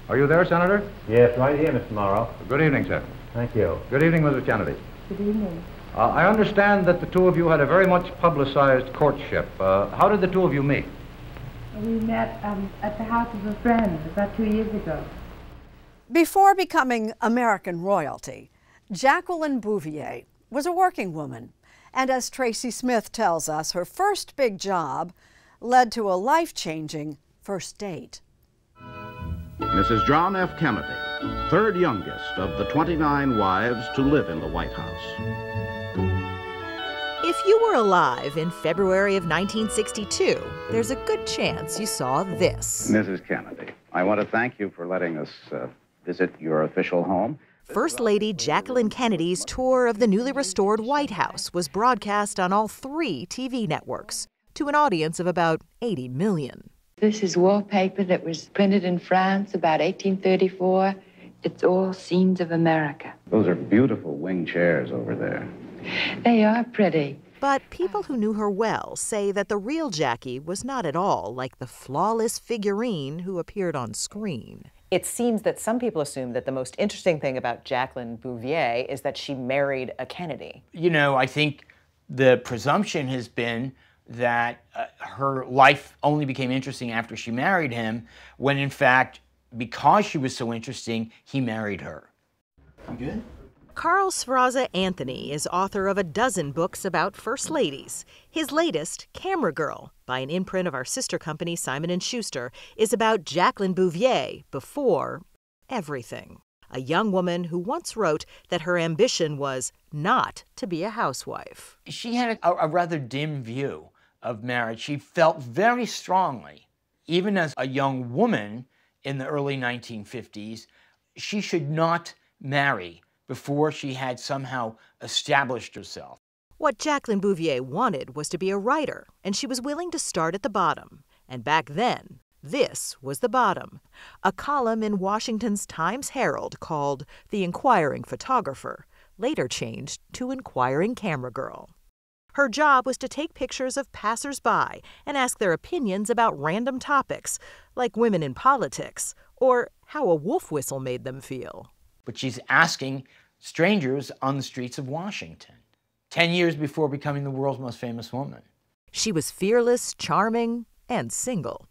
Are you there, Senator? Yes, right here, Mr. Morrow. Good evening, sir. Thank you. Good evening, Mrs. Kennedy. Good evening. I understand that the two of you had a very much publicized courtship. How did the two of you meet? We met at the house of a friend about 2 years ago. Before becoming American royalty, Jacqueline Bouvier was a working woman. And as Tracy Smith tells us, her first big job led to a life-changing first date. Mrs. John F. Kennedy, third youngest of the 29 wives to live in the White House. If you were alive in February of 1962, there's a good chance you saw this. Mrs. Kennedy, I want to thank you for letting us visit your official home. First Lady Jacqueline Kennedy's tour of the newly restored White House was broadcast on all 3 TV networks to an audience of about 80 million. This is wallpaper that was printed in France about 1834. It's all scenes of America. Those are beautiful wing chairs over there. They are pretty. But people who knew her well say that the real Jackie was not at all like the flawless figurine who appeared on screen. It seems that some people assume that the most interesting thing about Jacqueline Bouvier is that she married a Kennedy. You know, I think the presumption has been that her life only became interesting after she married him, when in fact, because she was so interesting, he married her. You good? Carl Sferrazza Anthony is author of a dozen books about first ladies. His latest, Camera Girl, by an imprint of our sister company Simon & Schuster, is about Jacqueline Bouvier before everything. A young woman who once wrote that her ambition was not to be a housewife. She had a rather dim view of marriage. She felt very strongly, even as a young woman in the early 1950s, she should not marry before she had somehow established herself. What Jacqueline Bouvier wanted was to be a writer, and she was willing to start at the bottom. And back then, this was the bottom. A column in Washington's Times Herald called The Inquiring Photographer, later changed to Inquiring Camera Girl. Her job was to take pictures of passers-by and ask their opinions about random topics, like women in politics, or how a wolf whistle made them feel. But she's asking strangers on the streets of Washington, 10 years before becoming the world's most famous woman. She was fearless, charming, and single.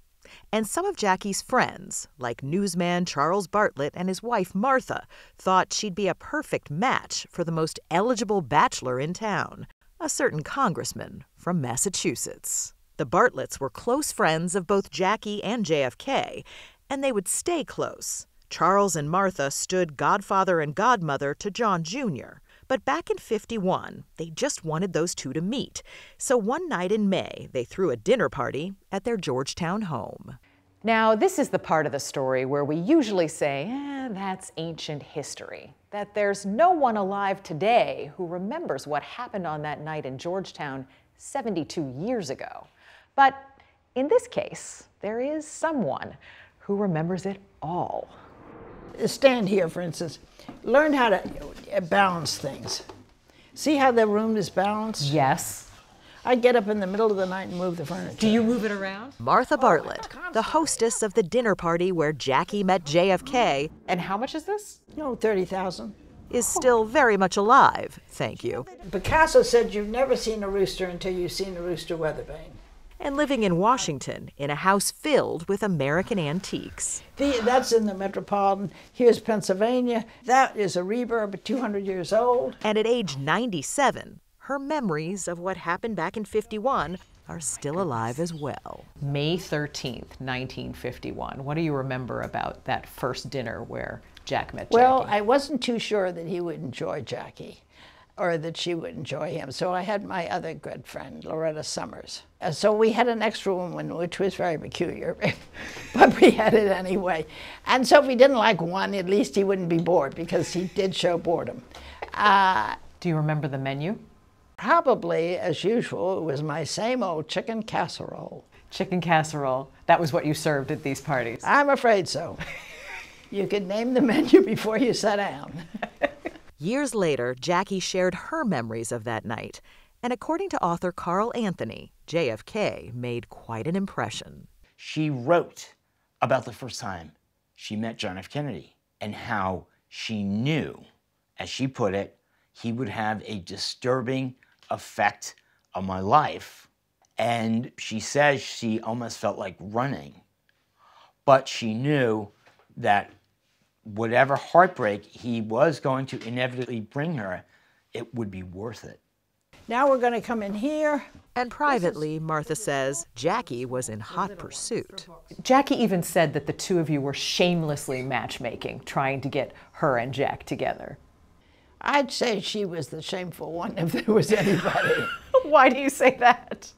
And some of Jackie's friends, like newsman Charles Bartlett and his wife Martha, thought she'd be a perfect match for the most eligible bachelor in town, a certain congressman from Massachusetts. The Bartletts were close friends of both Jackie and JFK, and they would stay close. Charles and Martha stood godfather and godmother to John Jr., but back in '51, they just wanted those two to meet. So one night in May, they threw a dinner party at their Georgetown home. Now, this is the part of the story where we usually say, that's ancient history, that there's no one alive today who remembers what happened on that night in Georgetown 72 years ago. But in this case, there is someone who remembers it all. Stand here, for instance. Learn how to balance things. See how the room is balanced? Yes. I get up in the middle of the night and move the furniture. Do you move it around? Martha Bartlett, the hostess of the dinner party where Jackie met JFK. And how much is this? No, 30,000. Is still very much alive, thank you. Picasso said you've never seen a rooster until you've seen a rooster weathervane. And living in Washington, in a house filled with American antiques. That's in the Metropolitan. Here's Pennsylvania. That is a reverb, 200 years old. And at age 97, her memories of what happened back in '51 are still alive as well. May 13th, 1951. What do you remember about that first dinner where Jack met Jackie? Well, I wasn't too sure that he would enjoy Jackie, or that she would enjoy him. So I had my other good friend, Loretta Summers. So we had an extra woman, which was very peculiar, but we had it anyway. And so if he didn't like one, at least he wouldn't be bored, because he did show boredom. Do you remember the menu? Probably, as usual, it was my same old chicken casserole. Chicken casserole. That was what you served at these parties? I'm afraid so. You could name the menu before you sat down. Years later, Jackie shared her memories of that night. And according to author Carl Anthony, JFK made quite an impression. She wrote about the first time she met John F. Kennedy and how she knew, as she put it, he would have a disturbing effect on my life. And she says she almost felt like running. But she knew that whatever heartbreak he was going to inevitably bring her, it would be worth it. Now we're going to come in here. And privately, Martha says Jackie was in hot pursuit. Jackie even said that the two of you were shamelessly matchmaking, trying to get her and Jack together. I'd say she was the shameful one if there was anybody. Why do you say that?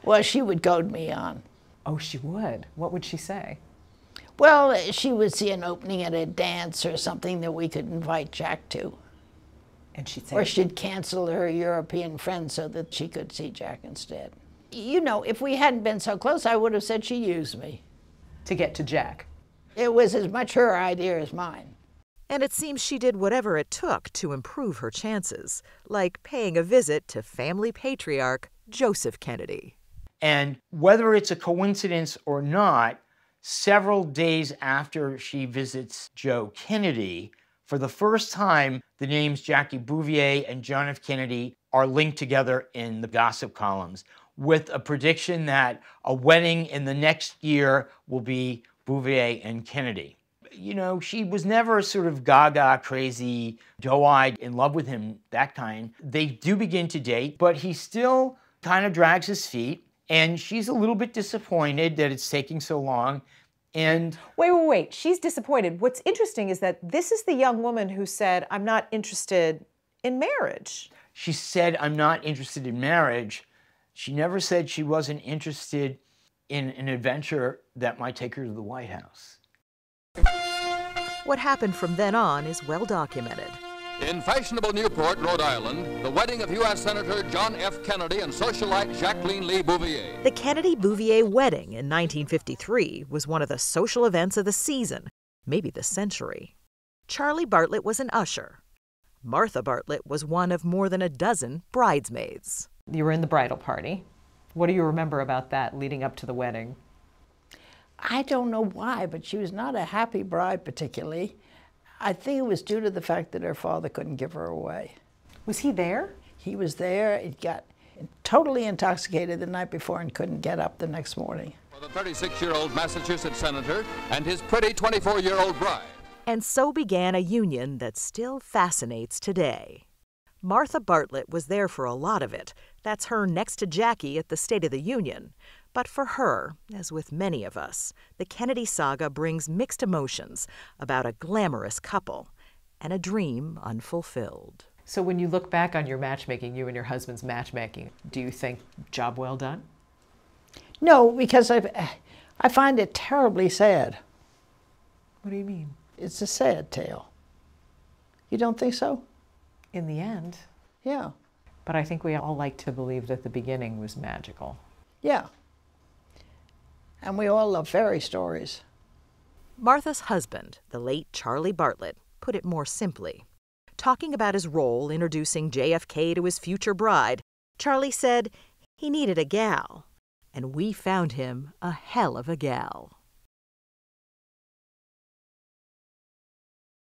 Well, she would goad me on. Oh, she would? What would she say? Well, she would see an opening at a dance or something that we could invite Jack to. And she'd say, or she'd cancel her European friends so that she could see Jack instead. You know, if we hadn't been so close, I would have said she used me. To get to Jack? It was as much her idea as mine. And it seems she did whatever it took to improve her chances, like paying a visit to family patriarch Joseph Kennedy. And whether it's a coincidence or not, several days after she visits Joe Kennedy, for the first time, the names Jackie Bouvier and John F. Kennedy are linked together in the gossip columns, with a prediction that a wedding in the next year will be Bouvier and Kennedy. You know, she was never sort of gaga, crazy, doe-eyed, in love with him, that kind. They do begin to date, but he still kind of drags his feet, and she's a little bit disappointed that it's taking so long. And wait. She's disappointed. What's interesting is that this is the young woman who said, I'm not interested in marriage. She said, I'm not interested in marriage. She never said she wasn't interested in an adventure that might take her to the White House. What happened from then on is well documented. In fashionable Newport, Rhode Island, the wedding of U.S. Senator John F. Kennedy and socialite Jacqueline Lee Bouvier. The Kennedy-Bouvier wedding in 1953 was one of the social events of the season, maybe the century. Charlie Bartlett was an usher. Martha Bartlett was one of more than a dozen bridesmaids. You were in the bridal party. What do you remember about that leading up to the wedding? I don't know why, but she was not a happy bride particularly. I think it was due to the fact that her father couldn't give her away. Was he there? He was there. He got totally intoxicated the night before and couldn't get up the next morning. For the 36-year-old Massachusetts senator and his pretty 24-year-old bride. And so began a union that still fascinates today. Martha Bartlett was there for a lot of it. That's her next to Jackie at the State of the Union. But for her, as with many of us, the Kennedy saga brings mixed emotions about a glamorous couple and a dream unfulfilled. So when you look back on your matchmaking, you and your husband's matchmaking, do you think job well done? No, because I find it terribly sad. What do you mean? It's a sad tale. You don't think so? In the end. Yeah. But I think we all like to believe that the beginning was magical. Yeah. And we all love fairy stories. Martha's husband, the late Charlie Bartlett, put it more simply. Talking about his role introducing JFK to his future bride, Charlie said he needed a gal, and we found him a hell of a gal.